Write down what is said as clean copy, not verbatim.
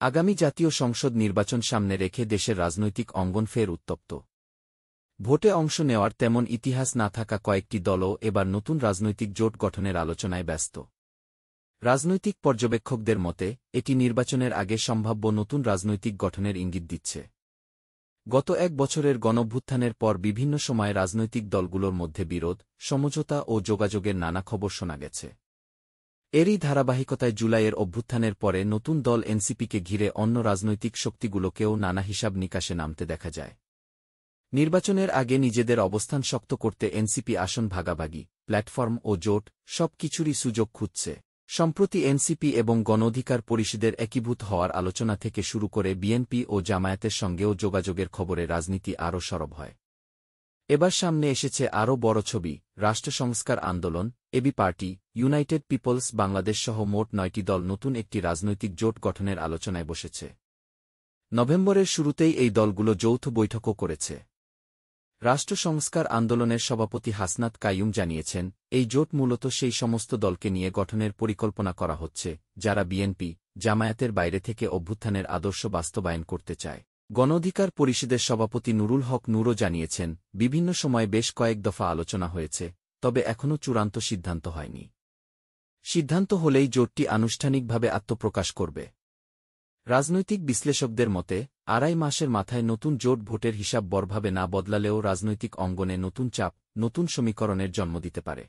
আগামী জাতীয় সংসদ নির্বাচন সামনে রেখে দেশের রাজনৈতিক অঙ্গন ফের উত্তপ্ত। ভোটে অংশ নেওয়ার তেমন ইতিহাস না থাকা কয়েকটি দলও এবার নতুন রাজনৈতিক জোট গঠনের আলোচনায় ব্যস্ত। রাজনৈতিক পর্যবেক্ষকদের মতে এটি নির্বাচনের আগে সম্ভাব্য নতুন রাজনৈতিক গঠনের ইঙ্গিত দিচ্ছে। গত এক বছরের গণঅভ্যুত্থানের পর বিভিন্ন সময়ে রাজনৈতিক দলগুলোর মধ্যে বিরোধ, সমঝোতা ও যোগাযোগের নানা খবর শোনা গেছে। এরই ধারাবাহিকতায় জুলাইয়ের অভ্যুত্থানের পরে নতুন দল এনসিপিকে ঘিরে অন্য রাজনৈতিক শক্তিগুলোকেও নানা হিসাব নিকাশে নামতে দেখা যায়। নির্বাচনের আগে নিজেদের অবস্থান শক্ত করতে এনসিপি আসন ভাগাভাগি, প্ল্যাটফর্ম ও জোট সব কিছুরই সুযোগ খুঁজছে। সম্প্রতি এনসিপি এবং গণ অধিকার পরিষদের একীভূত হওয়ার আলোচনা থেকে শুরু করে বিএনপি ও জামায়াতের সঙ্গেও যোগাযোগের খবরে রাজনীতি আরও সরব হয়। এবার সামনে এসেছে আরও বড় ছবি, রাষ্ট্র সংস্কার আন্দোলন, AB party, United Peoples Bangladesh সহ মোট ৯টি দল নতুন একটি রাজনৈতিক জোট গঠনের আলোচনায় বসেছে। নভেম্বরের শুরুতেই এই দলগুলো যৌথ বৈঠকও করেছে। রাষ্ট্র সংস্কার আন্দোলনের সভাপতি হাসনাত কাইয়ুম জানিয়েছেন, এই জোট মূলত সেই সমস্ত দলকে নিয়ে গঠনের পরিকল্পনা করা হচ্ছে যারা বিএনপি, জামায়াতের বাইরে থেকে অভ্যুত্থানের আদর্শ বাস্তবায়ন করতে চায়। গণ অধিকার পরিষদের সভাপতি নুরুল হক নূরও জানিয়েছেন, বিভিন্ন সময়ে বেশ কয়েক দফা আলোচনা হয়েছে, তবে এখনও চূড়ান্ত সিদ্ধান্ত হয়নি। সিদ্ধান্ত হলেই জোটটি আনুষ্ঠানিকভাবে আত্মপ্রকাশ করবে। রাজনৈতিক বিশ্লেষকদের মতে, ২.৫ মাসের মাথায় নতুন জোট ভোটের হিসাব বড়ভাবে না বদলালেও রাজনৈতিক অঙ্গনে নতুন চাপ, নতুন সমীকরণের জন্ম দিতে পারে।